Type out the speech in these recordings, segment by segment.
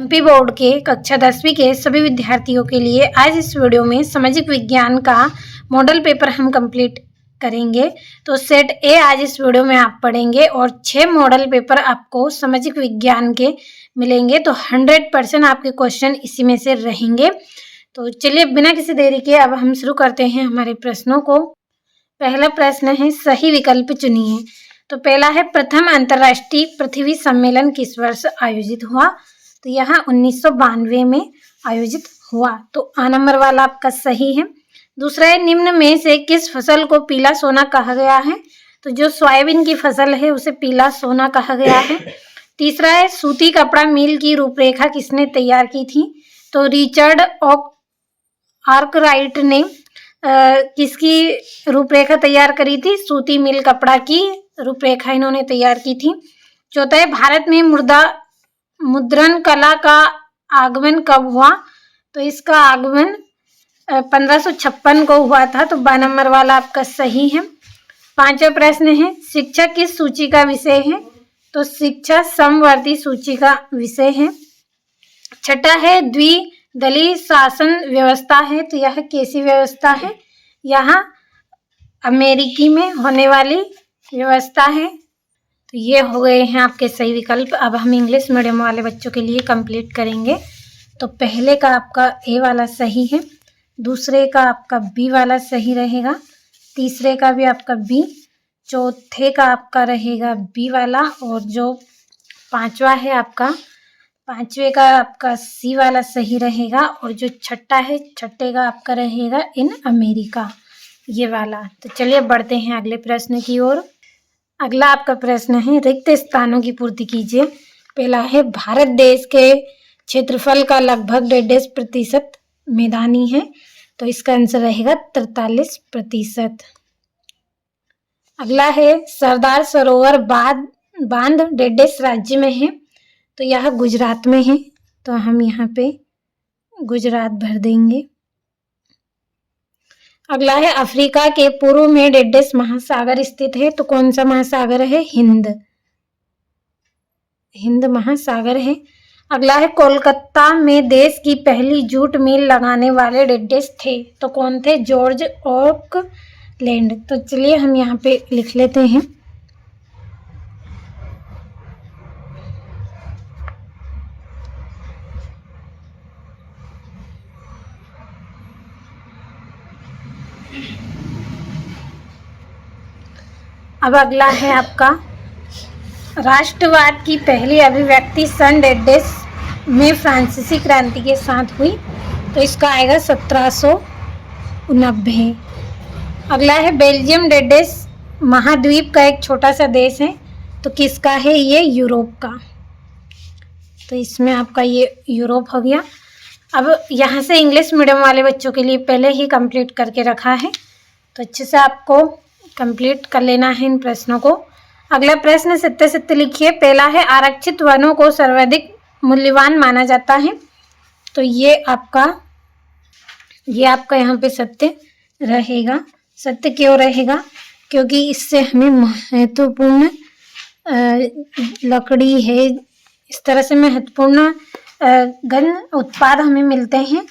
MP board के कक्षा 10वीं के सभी विद्यार्थियों के लिए आज इस वीडियो में सामाजिक विज्ञान का मॉडल पेपर हम कंप्लीट करेंगे। तो सेट ए आज इस वीडियो में आप पढ़ेंगे और 6 मॉडल पेपर आपको सामाजिक विज्ञान के मिलेंगे। तो 100% आपके क्वेश्चन इसी में से रहेंगे। तो चलिए बिना किसी देरी के अब हम शुरू करते हैं हमारे प्रश्नों को। पहला प्रश्न है, सही विकल्प चुनिए। तो पहला है, प्रथम अंतर्राष्ट्रीय पृथ्वी सम्मेलन किस वर्ष आयोजित हुआ? तो यह 1992 में आयोजित हुआ। तो आ नंबर वाला आपका सही है। दूसरा है, निम्न में से किस फसल को पीला सोना कहा गया है? तो जो सोयाबीन की फसल है उसे पीला सोना कहा गया है। तीसरा है, सूती कपड़ा मिल की रूपरेखा किसने तैयार की थी? तो रिचर्ड आर्कराइट ने किसकी रूपरेखा तैयार करी थी? सूती मिल कपड़ा की रूपरेखा इन्होंने तैयार की थी। चौथा है, भारत में मुद्रण कला का आगमन कब हुआ? तो इसका आगमन 1556 को हुआ था। तो 2 नंबर वाला आपका सही है। पांचवा प्रश्न है, शिक्षा किस सूची का विषय है? तो शिक्षा समवर्ती सूची का विषय है। छठा है, द्विदलीय शासन व्यवस्था है। तो यह कैसी व्यवस्था है? यह अमेरिकी में होने वाली व्यवस्था है। तो ये हो गए हैं आपके सही विकल्प। अब हम इंग्लिश मीडियम वाले बच्चों के लिए कंप्लीट करेंगे। तो पहले का आपका ए वाला सही है, दूसरे का आपका बी वाला सही रहेगा, तीसरे का भी आपका बी, चौथे का आपका रहेगा बी वाला, और जो पांचवा है आपका, पांचवे का आपका सी वाला सही रहेगा, और जो छठा है छठे का आपका रहेगा इन अमेरिका, ये वाला। तो चलिए बढ़ते हैं अगले प्रश्न की ओर। अगला आपका प्रश्न है, रिक्त स्थानों की पूर्ति कीजिए। पहला है, भारत देश के क्षेत्रफल का लगभग 1.5% मैदानी है। तो इसका आंसर रहेगा 43%। अगला है, सरदार सरोवर बांध डेडेस राज्य में है। तो यह गुजरात में है। तो हम यहाँ पे गुजरात भर देंगे। अगला है, अफ्रीका के पूर्व में डेडेस महासागर स्थित है। तो कौन सा महासागर है? हिंद महासागर है। अगला है, कोलकाता में देश की पहली जूट मिल लगाने वाले डेडेस थे। तो कौन थे? George Auckland. तो चलिए हम यहाँ पे लिख लेते हैं। अब अगला है आपका, राष्ट्रवाद की पहली अभिव्यक्ति सन डेडेस में फ्रांसीसी क्रांति के साथ हुई। तो इसका आएगा 1790। अगला है, बेल्जियम डेडेस महाद्वीप का एक छोटा सा देश है। तो किसका है? ये यूरोप का। तो इसमें आपका ये यूरोप हो गया। अब यहाँ से इंग्लिश मीडियम वाले बच्चों के लिए पहले ही कंप्लीट करके रखा है, तो अच्छे से आपको कंप्लीट कर लेना है इन प्रश्नों को। अगला प्रश्न सत्य लिखिए। पहला है, आरक्षित वनों को सर्वाधिक मूल्यवान माना जाता है। तो ये आपका यहाँ पे सत्य रहेगा। सत्य क्यों रहेगा? क्योंकि इससे हमें महत्वपूर्ण लकड़ी है, इस तरह से महत्वपूर्ण गन उत्पाद हमें मिलते हैं,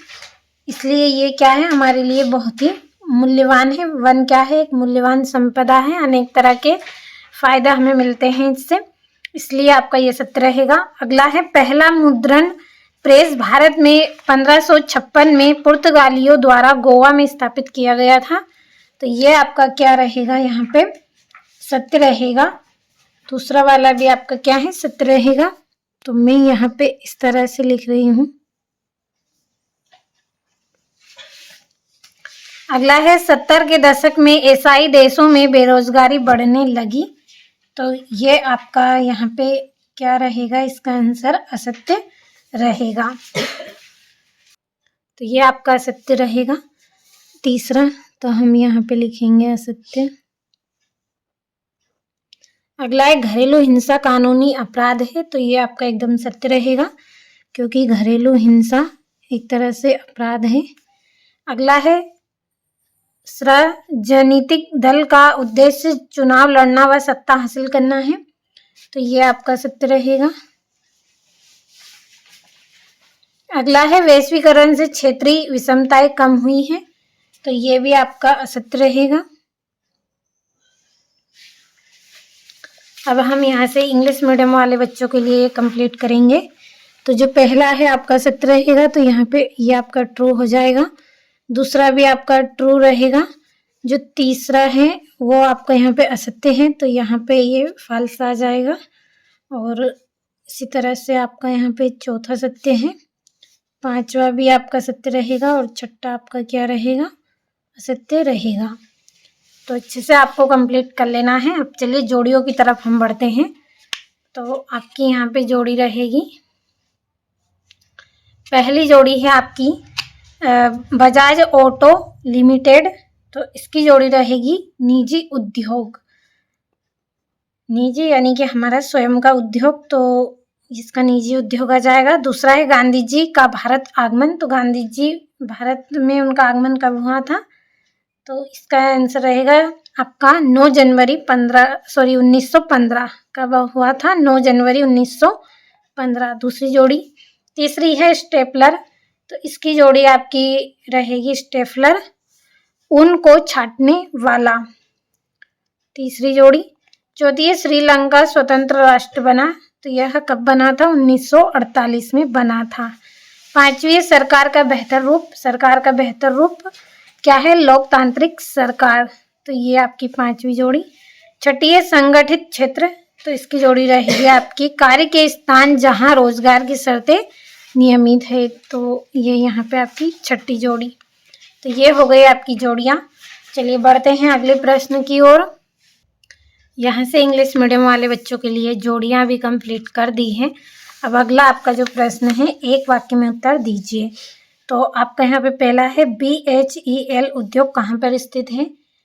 इसलिए ये क्या है, हमारे लिए बहुत ही मूल्यवान है। वन क्या है? एक मूल्यवान संपदा है। अनेक तरह के फायदा हमें मिलते हैं इससे, इसलिए आपका ये सत्य रहेगा। अगला है, पहला मुद्रण प्रेस भारत में 1556 में पुर्तगालियों द्वारा गोवा में स्थापित किया गया था। तो ये आपका क्या रहेगा? यहाँ पे सत्य रहेगा। दूसरा वाला भी आपका क्या है? सत्य रहेगा। तो मैं यहाँ पे इस तरह से लिख रही हूँ। अगला है, 70 के दशक में एशियाई देशों में बेरोजगारी बढ़ने लगी। तो ये आपका यहाँ पे क्या रहेगा? इसका आंसर असत्य रहेगा। तो ये आपका असत्य रहेगा तीसरा। तो हम यहाँ पे लिखेंगे असत्य। अगला है, घरेलू हिंसा कानूनी अपराध है। तो ये आपका एकदम सत्य रहेगा, क्योंकि घरेलू हिंसा एक तरह से अपराध है। अगला है, राजनीतिक दल का उद्देश्य चुनाव लड़ना व सत्ता हासिल करना है। तो ये आपका सत्य रहेगा। अगला है वैश्वीकरण से क्षेत्रीय विषमताएं कम हुई हैं, तो ये भी आपका असत्य रहेगा। अब हम यहाँ से इंग्लिश मीडियम वाले बच्चों के लिए कंप्लीट करेंगे। तो जो पहला है आपका सत्य रहेगा, तो यहाँ पे ये आपका ट्रू हो जाएगा। दूसरा भी आपका ट्रू रहेगा। जो तीसरा है वो आपका यहाँ पे असत्य है, तो यहाँ पे ये फाल्स आ जाएगा। और इसी तरह से आपका यहाँ पे चौथा सत्य है, पांचवा भी आपका सत्य रहेगा और छठा आपका क्या रहेगा, असत्य रहेगा। तो अच्छे से आपको कंप्लीट कर लेना है। अब चलिए जोड़ियों की तरफ हम बढ़ते हैं। तो आपकी यहाँ पे जोड़ी रहेगी, पहली जोड़ी है आपकी बजाज ऑटो लिमिटेड, तो इसकी जोड़ी रहेगी निजी उद्योग। निजी यानी कि हमारा स्वयं का उद्योग, तो इसका निजी उद्योग आ जाएगा। दूसरा है गांधी जी का भारत आगमन, तो गांधी जी भारत में उनका आगमन कब हुआ था, तो इसका आंसर रहेगा आपका 9 जनवरी 1915। कब हुआ था, 9 जनवरी 1915 दूसरी जोड़ी। तीसरी है स्टेपलर, तो इसकी जोड़ी आपकी रहेगी स्टेपलर ऊन को छाटने वाला, तीसरी जोड़ी। चौथी है श्रीलंका स्वतंत्र राष्ट्र बना, तो यह कब बना था, 1948 में बना था। पांचवी है सरकार का बेहतर रूप, सरकार का बेहतर रूप क्या है, लोकतांत्रिक सरकार, तो ये आपकी पांचवी जोड़ी। छठी है संगठित क्षेत्र, तो इसकी जोड़ी रहेगी आपकी कार्य के स्थान जहां रोजगार की शर्तें नियमित है, तो ये यहाँ पे आपकी छठी जोड़ी। तो ये हो गई आपकी जोड़ियाँ। चलिए बढ़ते हैं अगले प्रश्न की ओर। यहाँ से इंग्लिश मीडियम वाले बच्चों के लिए जोड़ियाँ भी कंप्लीट कर दी हैं। अब अगला आपका जो प्रश्न है, एक वाक्य में उत्तर दीजिए। तो आपका यहाँ पे पहला है BHEL उद्योग कहाँ पर स्थित है,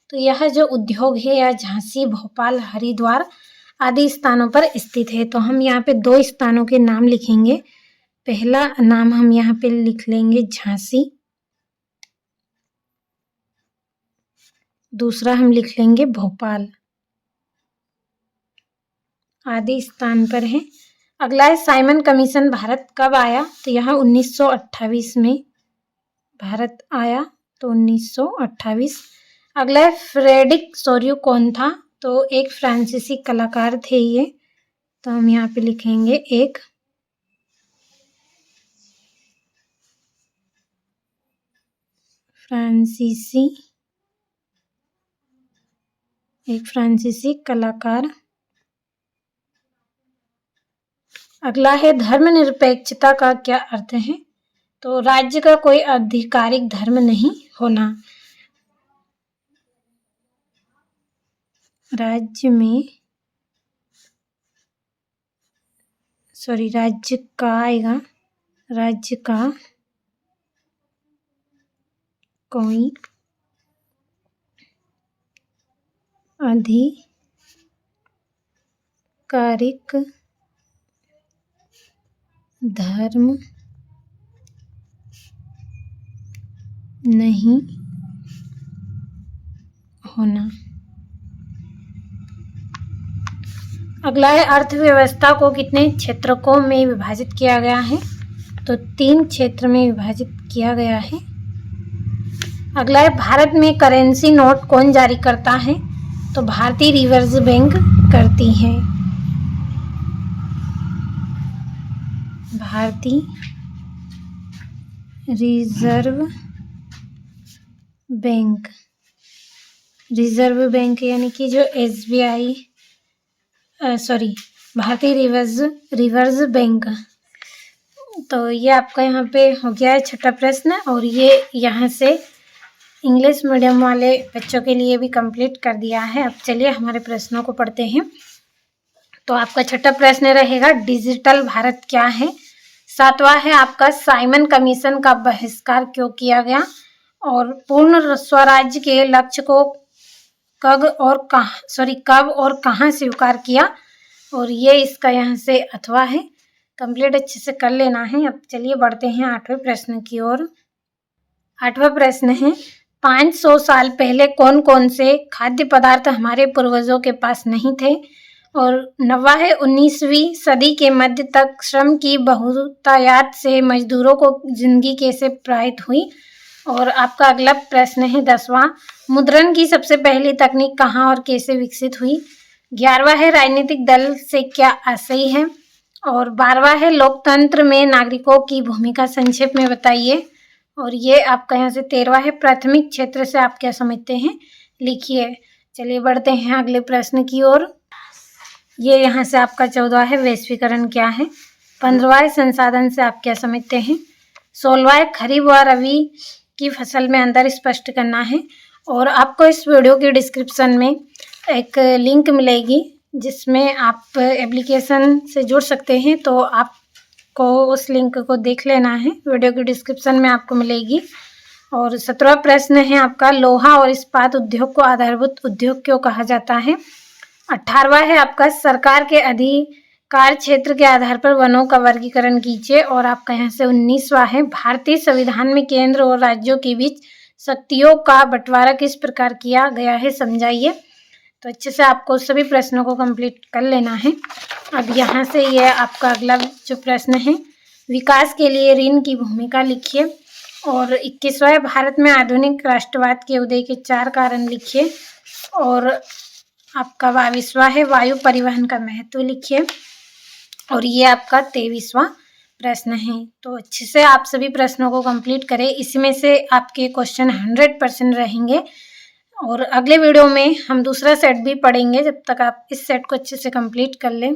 तो यह जो उद्योग है यह झांसी, भोपाल, हरिद्वार आदि स्थानों पर स्थित है। तो हम यहाँ पे 2 स्थानों के नाम लिखेंगे। पहला नाम हम यहाँ पे लिख लेंगे झांसी, दूसरा हम लिख लेंगे भोपाल, आदि स्थान पर है। अगला है साइमन कमीशन भारत कब आया, तो यहाँ 1928 में भारत आया, तो 1928। अगला है फ्रेडरिक सोर्यू कौन था, तो एक फ्रांसीसी कलाकार थे ये, तो हम यहाँ पे लिखेंगे एक फ्रांसीसी कलाकार। अगला है धर्मनिरपेक्षता का क्या अर्थ है, तो राज्य का कोई आधिकारिक धर्म नहीं होना, राज्य का आएगा, राज्य का कोई आधिकारिक धर्म नहीं होना। अगला है अर्थव्यवस्था को कितने क्षेत्रकों में विभाजित किया गया है, तो 3 क्षेत्र में विभाजित किया गया है। अगला है भारत में करेंसी नोट कौन जारी करता है, तो भारतीय रिजर्व बैंक करती है, भारतीय रिजर्व बैंक यानी कि जो SBI भारतीय रिजर्व बैंक। तो ये आपका यहाँ पे हो गया है छठा प्रश्न, और ये यहाँ से इंग्लिश मीडियम वाले बच्चों के लिए भी कंप्लीट कर दिया है। अब चलिए हमारे प्रश्नों को पढ़ते हैं। तो आपका छठा प्रश्न रहेगा डिजिटल भारत क्या है। सातवां है आपका साइमन कमीशन का बहिष्कार क्यों किया गया, और पूर्ण स्वराज्य के लक्ष्य को कब और कहाँ स्वीकार किया, और ये इसका यहाँ से अथवा है। कंप्लीट अच्छे से कर लेना है। अब चलिए बढ़ते हैं 8वें प्रश्न की ओर। 8वां प्रश्न है 500 साल पहले कौन कौन से खाद्य पदार्थ हमारे पूर्वजों के पास नहीं थे, और 9वां है 19वीं सदी के मध्य तक श्रम की बहुतायत से मजदूरों को जिंदगी कैसे प्रभावित हुई। और आपका अगला प्रश्न है 10वां, मुद्रण की सबसे पहली तकनीक कहाँ और कैसे विकसित हुई। 11वां है राजनीतिक दल से क्या आशय है। और 12वां है लोकतंत्र में नागरिकों की भूमिका संक्षेप में बताइए। और ये आपका यहाँ से 13वां है प्राथमिक क्षेत्र से आप क्या समझते हैं, लिखिए। चलिए बढ़ते हैं अगले प्रश्न की ओर। ये यहाँ से आपका 14वां है वैश्वीकरण क्या है। 15वां है संसाधन से आप क्या समझते हैं। 16वां है खरीफ व रबी की फसल में अंतर स्पष्ट करना है। और आपको इस वीडियो के डिस्क्रिप्शन में एक लिंक मिलेगी जिसमें आप एप्लीकेशन से जुड़ सकते हैं, तो आपको उस लिंक को देख लेना है, वीडियो के डिस्क्रिप्शन में आपको मिलेगी। और 17वां प्रश्न है आपका लोहा और इस्पात उद्योग को आधारभूत उद्योग क्यों कहा जाता है। 18वां है आपका सरकार के अधिकार क्षेत्र के आधार पर वनों का वर्गीकरण कीजिए। और आपका यहाँ से 19वां है भारतीय संविधान में केंद्र और राज्यों के बीच शक्तियों का बंटवारा किस प्रकार किया गया है, समझाइए। तो अच्छे से आपको सभी प्रश्नों को कंप्लीट कर लेना है। अब यहाँ से ये आपका अगला जो प्रश्न है विकास के लिए ऋण की भूमिका लिखिए। और 21वां है भारत में आधुनिक राष्ट्रवाद के उदय के 4 कारण लिखिए। और आपका 22वां है वायु परिवहन का महत्व लिखिए। और ये आपका 23वां प्रश्न है। तो अच्छे से आप सभी प्रश्नों को कंप्लीट करें, इसमें से आपके क्वेश्चन 100% रहेंगे। और अगले वीडियो में हम दूसरा सेट भी पढ़ेंगे, जब तक आप इस सेट को अच्छे से कंप्लीट कर लें।